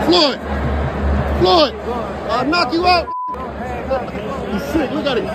Floyd! Floyd! I'll knock you out! You sick, look at it.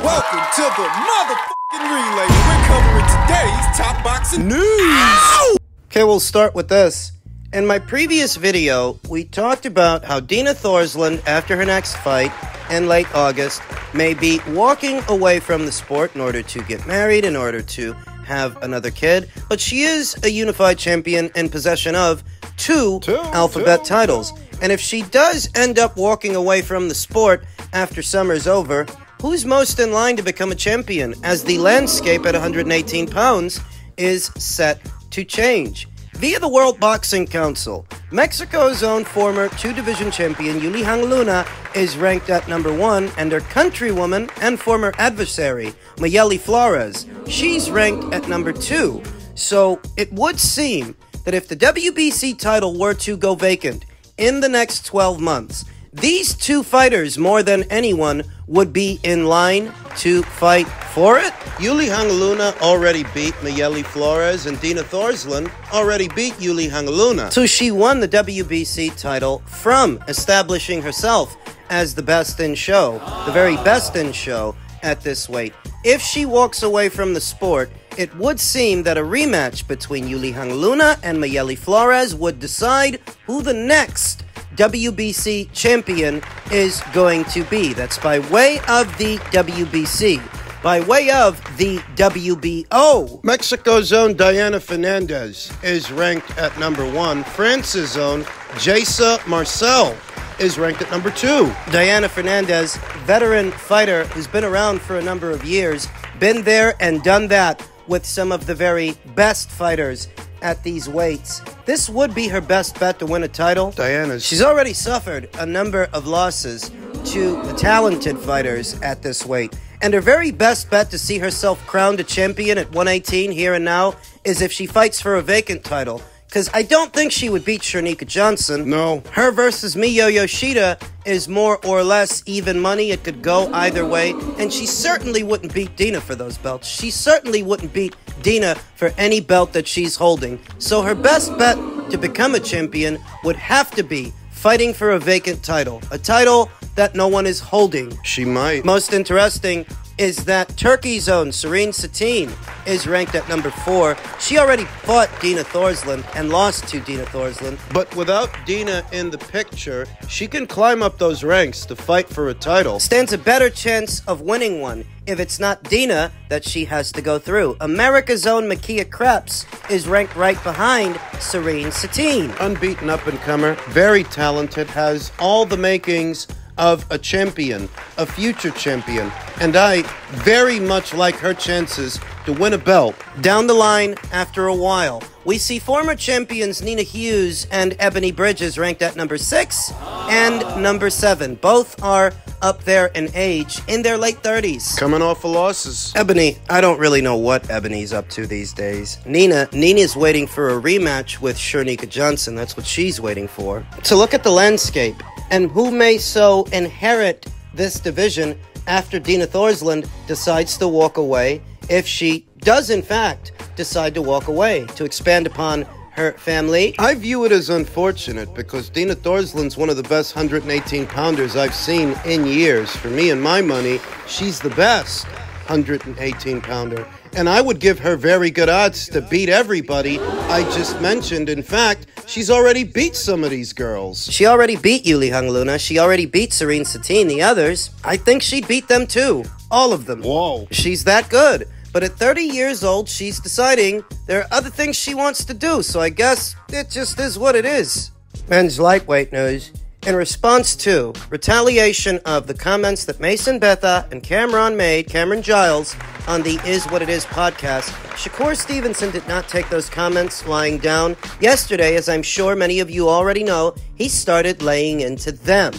Welcome to the motherfucking relay. We're covering today's top boxing news. Okay, we'll start with this. In my previous video, we talked about how Dina Thorsland, after her next fight in late August, may be walking away from the sport in order to get married, in order to have another kid, but she is a unified champion in possession of two alphabet titles. And if she does end up walking away from the sport after summer's over, who's most in line to become a champion, as the landscape at 118 pounds is set to change? Via the World Boxing Council, Mexico's own former two-division champion Yuli Hangluna is ranked at number 1, and her countrywoman and former adversary, Mayeli Flores, she's ranked at number 2. So it would seem that if the WBC title were to go vacant in the next 12 months, these two fighters, more than anyone, would be in line to fight for it. Yuli Hangluna already beat Mayeli Flores, and Dina Thorsland already beat Yuli Hangluna. So she won the WBC title from establishing herself as the best in show, the very best in show at this weight. If she walks away from the sport, it would seem that a rematch between Yuli Hangluna and Mayeli Flores would decide who the next WBC champion is going to be. That's by way of the WBC. By way of the WBO. Mexico's own Diana Fernandez is ranked at number 1. France's own Jaysa Marcel is ranked at number 2. Diana Fernandez, veteran fighter who's been around for a number of years, been there and done that with some of the very best fighters at these weights. This would be her best bet to win a title. She's already suffered a number of losses to the talented fighters at this weight. And her very best bet to see herself crowned a champion at 118 here and now is if she fights for a vacant title. Because I don't think she would beat Shakur Stevenson. No. Her versus Miyo Yoshida is more or less even money. It could go either way. And she certainly wouldn't beat Dina for those belts. She certainly wouldn't beat Dina for any belt that she's holding. So her best bet to become a champion would have to be fighting for a vacant title. A title that no one is holding. She might. Most interesting is that Turkey's own Serene Satine is ranked at number 4. She already fought Dina Thorsland and lost to Dina Thorsland. But without Dina in the picture, she can climb up those ranks to fight for a title. Stands a better chance of winning one if it's not Dina that she has to go through. America's own Makia Krebs is ranked right behind Serene Satine. Unbeaten up-and-comer, very talented, has all the makings of a champion, a future champion, and I very much like her chances to win a belt. Down the line, after a while, we see former champions Nina Hughes and Ebony Bridges ranked at number 6 and number 7. Both are up there in age, in their late 30s. Coming off of losses. Ebony, I don't really know what Ebony's up to these days. Nina's waiting for a rematch with Shakur Johnson. That's what she's waiting for. To look at the landscape and who may so inherit this division after Dina Thorsland decides to walk away, if she does in fact decide to walk away, to expand upon her family. I view it as unfortunate because Dina Thorsland's one of the best 118-pounders I've seen in years. For me and my money, she's the best 118-pounder. And I would give her very good odds to beat everybody I just mentioned. In fact, she's already beat some of these girls. She already beat Yuli Hangluna. She already beat Serene Satine. The others, I think she'd beat them too. All of them. Whoa. She's that good. But at 30 years old, she's deciding there are other things she wants to do. So I guess it just is what it is. Men's lightweight news. In response to retaliation of the comments that Mason Betha and Cam'ron made, Cameron Giles, on the Is What It Is podcast, Shakur Stevenson did not take those comments lying down. Yesterday, as I'm sure many of you already know, he started laying into them.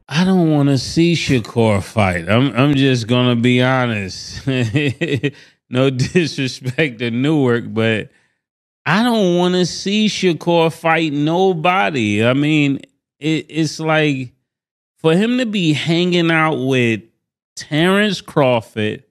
I don't want to see Shakur fight. I'm just going to be honest. No disrespect to Newark, but I don't want to see Shakur fight nobody. I mean, it's like for him to be hanging out with Terrence Crawford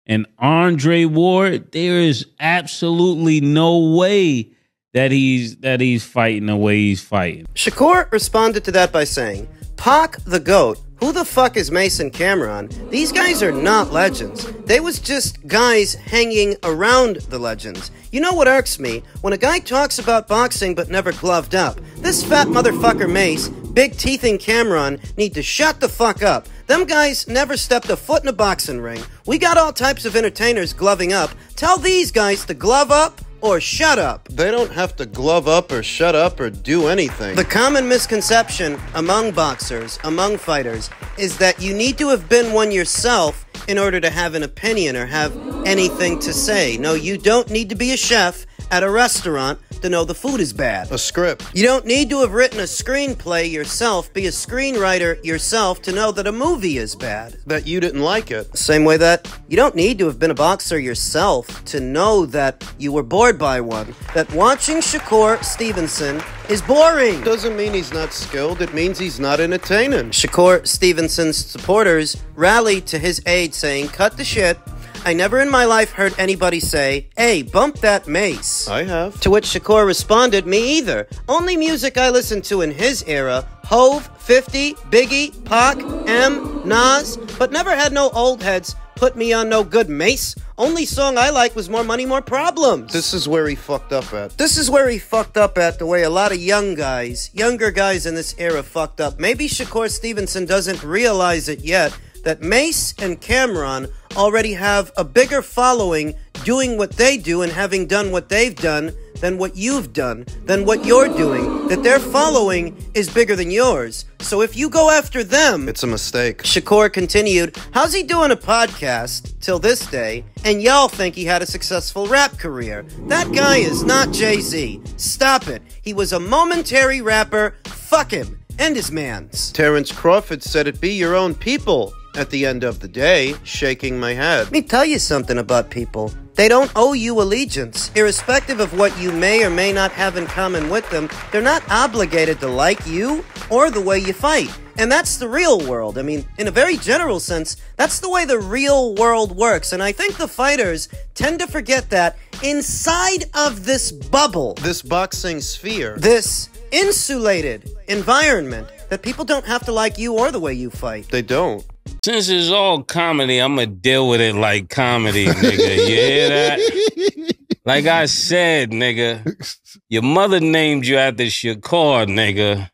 and Andre Ward, there is absolutely no way that he's fighting the way he's fighting. Shakur responded to that by saying, Pac the GOAT. Who the fuck is Mase Camron? These guys are not legends. They was just guys hanging around the legends. You know what irks me? When a guy talks about boxing but never gloved up. This fat motherfucker Mase, big teething Cam'ron, need to shut the fuck up. Them guys never stepped a foot in a boxing ring. We got all types of entertainers gloving up. Tell these guys to glove up or shut up. They don't have to glove up or shut up or do anything. The common misconception among boxers, among fighters, is that you need to have been one yourself in order to have an opinion or have anything to say. No, you don't need to be a chef at a restaurant to know the food is bad. A script. You don't need to have written a screenplay yourself, be a screenwriter yourself to know that a movie is bad. That you didn't like it. Same way that you don't need to have been a boxer yourself to know that you were bored by one. That watching Shakur Stevenson is boring. Doesn't mean he's not skilled, it means he's not entertaining. Shakur Stevenson's supporters rallied to his aid saying, cut the shit. I never in my life heard anybody say, hey, bump that Mase. I have. To which Shakur responded, me either. Only music I listened to in his era, Hove, 50, Biggie, Pac, M, Nas, but never had no old heads put me on no good Mase. Only song I like was More Money, More Problems. This is where he fucked up at. This is where he fucked up at the way a lot of younger guys in this era fucked up. Maybe Shakur Stevenson doesn't realize it yet, that Mase and Cam'ron already have a bigger following doing what they do and having done what they've done than what you've done, than what you're doing, that their following is bigger than yours. So if you go after them... It's a mistake. Shakur continued, how's he doing a podcast till this day, and y'all think he had a successful rap career? That guy is not Jay-Z. Stop it. He was a momentary rapper. Fuck him. And his mans. Terrence Crawford said it be your own people. At the end of the day, shaking my head. Let me tell you something about people. They don't owe you allegiance. Irrespective of what you may or may not have in common with them, they're not obligated to like you or the way you fight. And that's the real world. I mean, in a very general sense, that's the way the real world works. And I think the fighters tend to forget that inside of this bubble, this boxing sphere, this insulated environment, that people don't have to like you or the way you fight. They don't. Since it's all comedy, I'm going to deal with it like comedy, nigga. You hear that? Like I said, nigga, your mother named you after Shakur, nigga.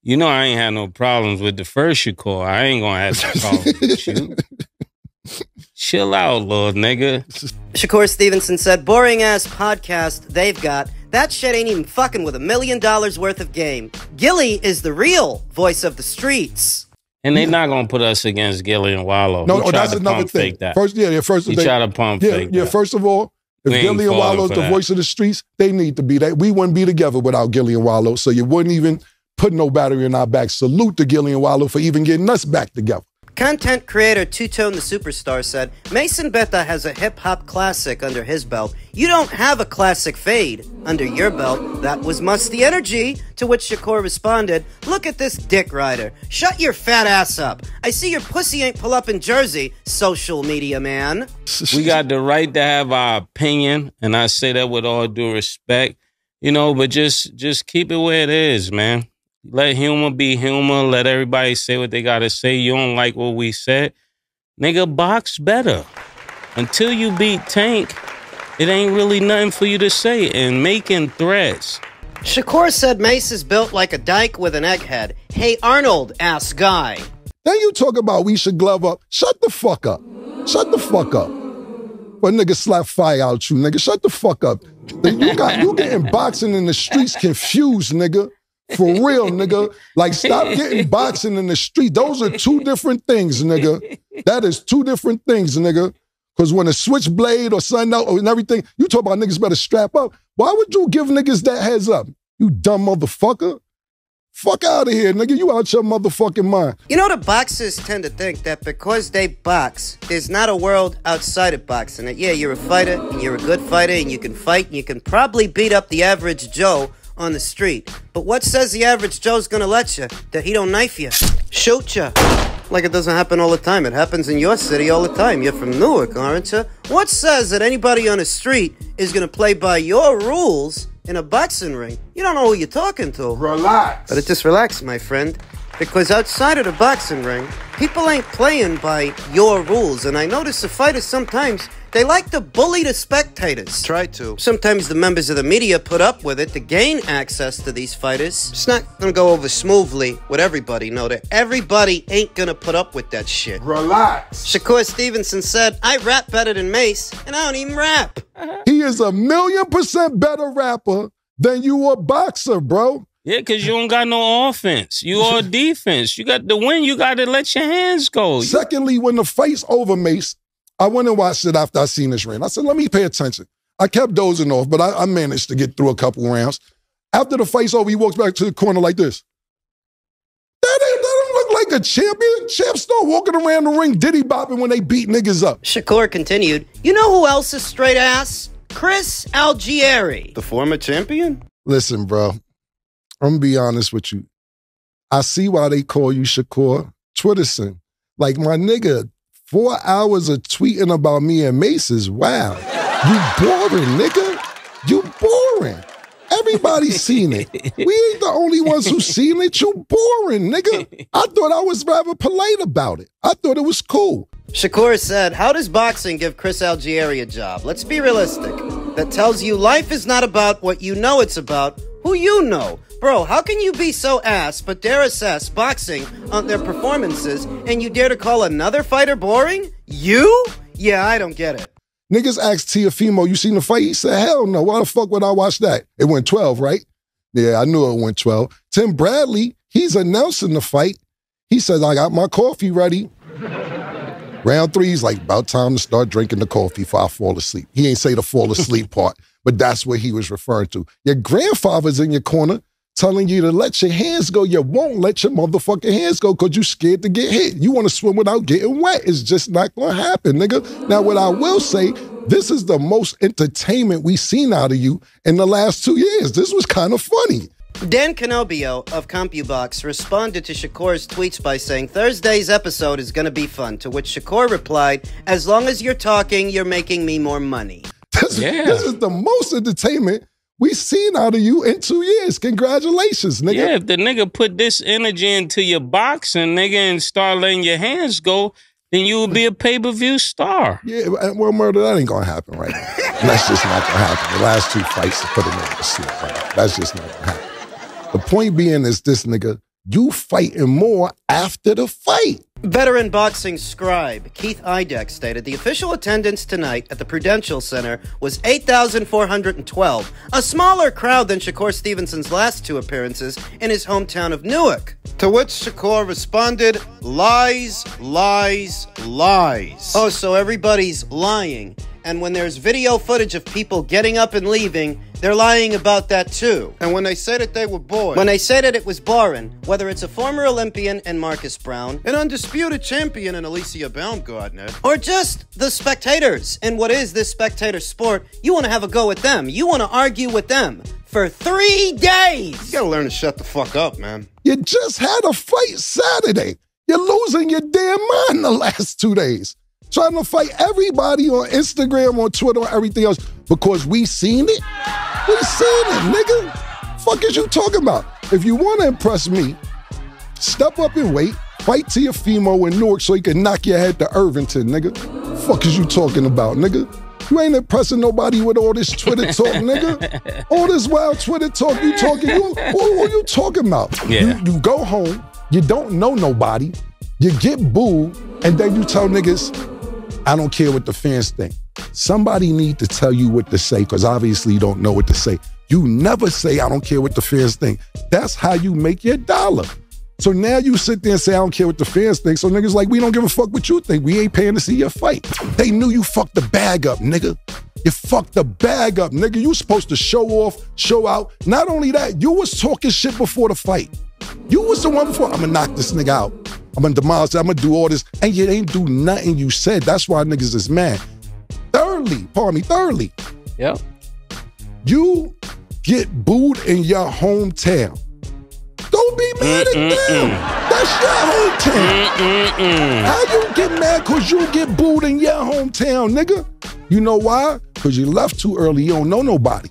You know I ain't had no problems with the first Shakur. I ain't going to have no problems with you. Chill out, Lord, nigga. Shakur Stevenson said, boring-ass podcast they've got. That shit ain't even fucking with $1 million worth of game. Gilly is the real voice of the streets. And they're not going to put us against Gilly and Wallow. No, that's another thing. First, he tried to pump fake that. First of all, if Gilly and Wallow's the voice of the streets, they need to be that. We wouldn't be together without Gilly and Wallow, so you wouldn't even put no battery in our back. Salute to Gilly and Wallow for even getting us back together. Content creator Two-Tone the Superstar said, Mason Betta has a hip-hop classic under his belt. You don't have a classic fade under your belt. That was Musty Energy. To which Shakur responded, look at this dick rider. Shut your fat ass up. I see your pussy ain't pull up in Jersey, social media man. We got the right to have our opinion, and I say that with all due respect. You know, but just keep it where it is, man. Let humor be humor. Let everybody say what they got to say. You don't like what we said? Nigga, box better. Until you beat Tank, it ain't really nothing for you to say. And making threats. Shakur said Mase is built like a dyke with an egghead. Hey, Arnold, ass guy. Then you talk about we should glove up. Shut the fuck up. Shut the fuck up. But nigga slap fire out you, nigga. Shut the fuck up. You getting boxing in the streets confused, nigga. For real, nigga. Like, stop getting boxing in the street. Those are two different things, nigga. That is two different things, nigga. Because when a switchblade or something else and everything, you talk about niggas better strap up. Why would you give niggas that heads up? You dumb motherfucker. Fuck out of here, nigga. You out your motherfucking mind. You know, the boxers tend to think that because they box, there's not a world outside of boxing. That, yeah, you're a fighter, and you're a good fighter, and you can fight, and you can probably beat up the average Joe on the street. But what says the average Joe's gonna let you? That he don't knife you, shoot you. Like it doesn't happen all the time. It happens in your city all the time. You're from Newark, aren't you? What says that anybody on the street is gonna play by your rules in a boxing ring, you don't know who you're talking to. Relax. But just relax, my friend. Because outside of the boxing ring, people ain't playing by your rules. And I notice the fighters sometimes, they like to bully the spectators. Try to. Sometimes the members of the media put up with it to gain access to these fighters. It's not gonna go over smoothly with everybody. No, that everybody ain't gonna put up with that shit. Relax. Shakur Stevenson said, I rap better than Mase, and I don't even rap. He is 1,000,000% better rapper than you a boxer, bro. Yeah, because you don't got no offense. You all defense. You got to win. You got to let your hands go. Secondly, when the fight's over, Mase, I went and watched it after I seen this ring. I said, let me pay attention. I kept dozing off, but I managed to get through a couple rounds. After the fight's over, he walks back to the corner like this. That don't look like a champion. Champs start walking around the ring diddy bopping when they beat niggas up. Shakur continued, you know who else is straight ass? Chris Algieri. The former champion? Listen, bro. I'm gonna be honest with you. I see why they call you Shakur Twitterson. Like, my nigga, 4 hours of tweeting about me and Mase is wow. You boring, nigga. You boring. Everybody's seen it. We ain't the only ones who seen it. You boring, nigga. I thought I was rather polite about it. I thought it was cool. Shakur said, how does boxing give Chris Algieri a job? Let's be realistic. That tells you life is not about what you know it's about, who you know. Bro, how can you be so ass but dare assess boxing on their performances and you dare to call another fighter boring? You? Yeah, I don't get it. Niggas asked Teofimo, you seen the fight? He said, hell no, why the fuck would I watch that? It went 12, right? Yeah, I knew it went 12. Tim Bradley, he's announcing the fight. He says, I got my coffee ready. Round 3, he's like, about time to start drinking the coffee before I fall asleep. He ain't say the fall asleep part, but that's what he was referring to. Your grandfather's in your corner telling you to let your hands go. You won't let your motherfucking hands go because you scared to get hit. You want to swim without getting wet. It's just not going to happen, nigga. Now, what I will say, this is the most entertainment we've seen out of you in the last 2 years. This was kind of funny. Dan Canobio of CompuBox responded to Shakur's tweets by saying, Thursday's episode is going to be fun, to which Shakur replied, as long as you're talking, you're making me more money. This is the most entertainment we seen out of you in 2 years. Congratulations, nigga. Yeah, if the nigga put this energy into your boxing, nigga, and start letting your hands go, then you would be a pay-per-view star. Yeah, well, murder, that ain't gonna happen right now. That's just not gonna happen. The last 2 fights to put him in the sleep right now. That's just not gonna happen. The point being is this, nigga, you fighting more after the fight. Veteran boxing scribe Keith Idek stated the official attendance tonight at the Prudential Center was 8,412, a smaller crowd than Shakur Stevenson's last 2 appearances in his hometown of Newark. To which Shakur responded, lies, lies, lies. Oh, so everybody's lying. And when there's video footage of people getting up and leaving, they're lying about that too. And when they say that they were bored, when they say that it was boring, whether it's a former Olympian and Marcus Brown, an undisputed champion in Alicia Baumgartner, or just the spectators in what is this spectator sport, you want to have a go at them. You want to argue with them for 3 days. You gotta learn to shut the fuck up, man. You just had a fight Saturday. You're losing your damn mind the last 2 days. Trying to fight everybody on Instagram, on Twitter, or everything else because we seen it? We seen it, nigga. Fuck is you talking about? If you want to impress me, step up and wait. Fight Teofimo in Newark so he can knock your head to Irvington, nigga. Fuck is you talking about, nigga? You ain't impressing nobody with all this Twitter talk, nigga. All this wild Twitter talk you talking. What you talking about? Yeah. You go home, you don't know nobody, you get booed, and then you tell niggas, I don't care what the fans think. Somebody need to tell you what to say because obviously you don't know what to say. You never say, I don't care what the fans think. That's how you make your dollar. So now you sit there and say, I don't care what the fans think. So niggas like, we don't give a fuck what you think. We ain't paying to see your fight. They knew you fucked the bag up, nigga. You fucked the bag up, nigga. You supposed to show off, show out. Not only that, you was talking shit before the fight. You was the one before, I'm gonna knock this nigga out. I'm gonna demolish it, I'm gonna do all this. And you ain't do nothing you said. That's why niggas is mad. Thirdly. Yep. You get booed in your hometown. Don't be mad at them. That's your hometown. How you get mad because you get booed in your hometown, nigga? You know why? Because you left too early. You don't know nobody.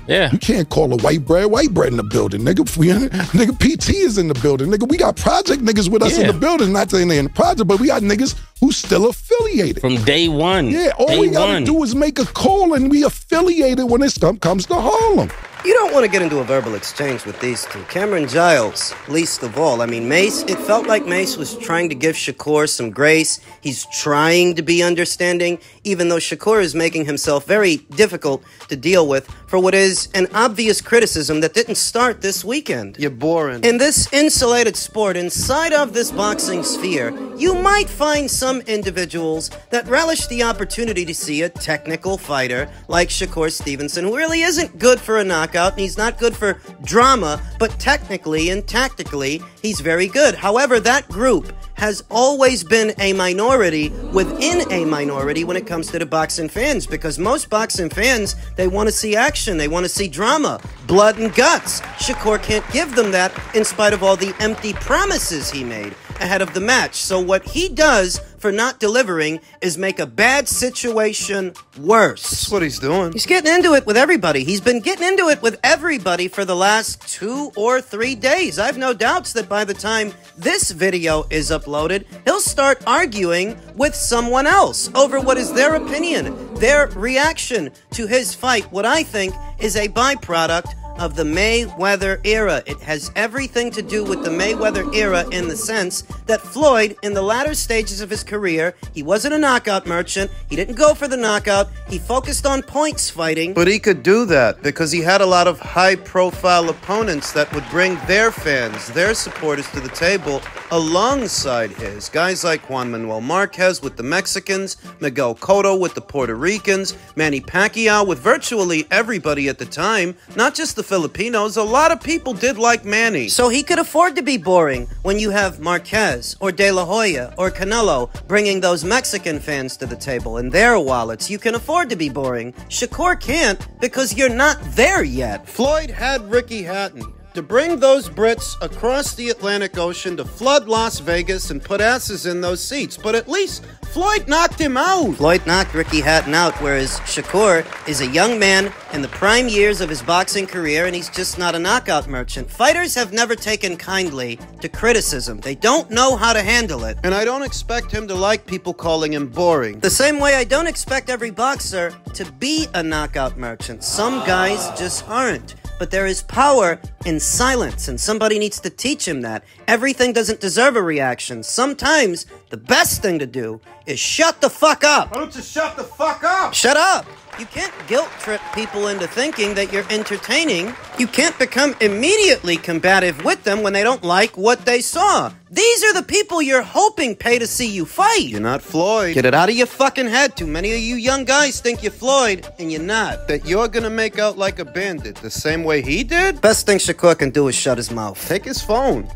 Yeah. You can't call a white bread in the building, nigga. Nigga, PT is in the building, nigga. We got project niggas with us in the building. Not saying they're in the project, but we got niggas who still affiliated. From day one. Yeah, all we gotta do is make a call and we affiliated when it comes to Harlem. You don't want to get into a verbal exchange with these two. Cameron Giles, least of all. I mean, Mase, it felt like Mase was trying to give Shakur some grace. He's trying to be understanding, even though Shakur is making himself very difficult to deal with for what is an obvious criticism that didn't start this weekend. You're boring. In this insulated sport, inside of this boxing sphere, you might find some individuals that relish the opportunity to see a technical fighter like Shakur Stevenson, who really isn't good for a knockout, and he's not good for drama, but technically and tactically, he's very good. However, that group has always been a minority within a minority when it comes to the boxing fans, because most boxing fans, they want to see action, they want to see drama, blood and guts. Shakur can't give them that in spite of all the empty promises he made ahead of the match. So what he does for not delivering is make a bad situation worse. That's what he's doing. He's getting into it with everybody. He's been getting into it with everybody for the last 2 or 3 days. I have no doubts that by the time this video is uploaded, he'll start arguing with someone else over what is their opinion, their reaction to his fight, what I think is a byproduct of the Mayweather era. It has everything to do with the Mayweather era in the sense that Floyd, in the latter stages of his career, he wasn't a knockout merchant. He didn't go for the knockout. He focused on points fighting. But he could do that because he had a lot of high-profile opponents that would bring their fans, their supporters to the table alongside his. Guys like Juan Manuel Marquez with the Mexicans, Miguel Cotto with the Puerto Ricans, Manny Pacquiao with virtually everybody at the time, not just the Filipinos. A lot of people did like Manny. So he could afford to be boring when you have Marquez or De La Hoya or Canelo bringing those Mexican fans to the table in their wallets. You can afford to be boring. Shakur can't because you're not there yet. Floyd had Ricky Hatton to bring those Brits across the Atlantic Ocean to flood Las Vegas and put asses in those seats. But at least Floyd knocked him out. Floyd knocked Ricky Hatton out, whereas Shakur is a young man in the prime years of his boxing career, and he's just not a knockout merchant. Fighters have never taken kindly to criticism. They don't know how to handle it. And I don't expect him to like people calling him boring. The same way I don't expect every boxer to be a knockout merchant. Some guys just aren't. But there is power in silence, and somebody needs to teach him that. Everything doesn't deserve a reaction. Sometimes the best thing to do is shut the fuck up. Why don't you shut the fuck up? Shut up. You can't guilt trip people into thinking that you're entertaining. You can't become immediately combative with them when they don't like what they saw. These are the people you're hoping pay to see you fight. You're not Floyd. Get it out of your fucking head. Too many of you young guys think you're Floyd, and you're not. That you're gonna make out like a bandit the same way he did? Best thing Shakur can do is shut his mouth. Take his phone.